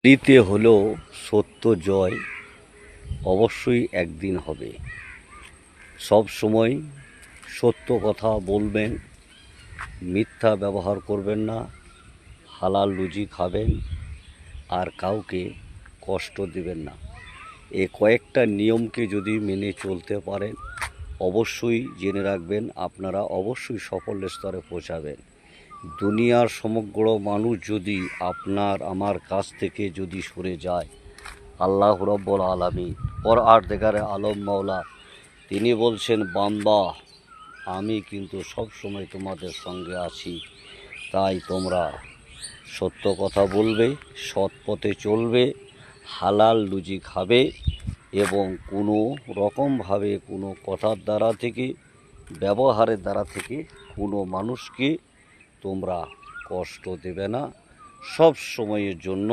দিতে হলেও সত্য জয় অবশ্যই একদিন হবে। সব সময় সত্য কথা বলবেন, মিথ্যা ব্যবহার করবেন না, হালাল রুজি খাবেন, আর কাউকে কষ্ট দেবেন না। এই কয়েকটা নিয়মকে যদি মেনে চলতে পারেন, অবশ্যই জেনে রাখবেন আপনারা অবশ্যই সাফল্যের স্তরে পৌঁছাবেন। দুনিয়ার সমগ্র মানুষ যদি আপনার আমার কাছ থেকে যদি সরে যায়, আল্লাহ রব্বুল আলামিন পরওয়ারদিগারে আলম মাওলা তিনি বলছেন, বান্দা আমি কিন্তু সব সময় তোমাদের সঙ্গে আছি। তাই তোমরা সত্য কথা বলবে, সৎ পথে চলবে, হালাল রুজি খাবে এবং কোনো রকমভাবে কোনো কথার দ্বারা থেকে ব্যবহারের দ্বারা থেকে কোনো মানুষকে তোমরা কষ্ট দেবে না। সব সময়ের জন্য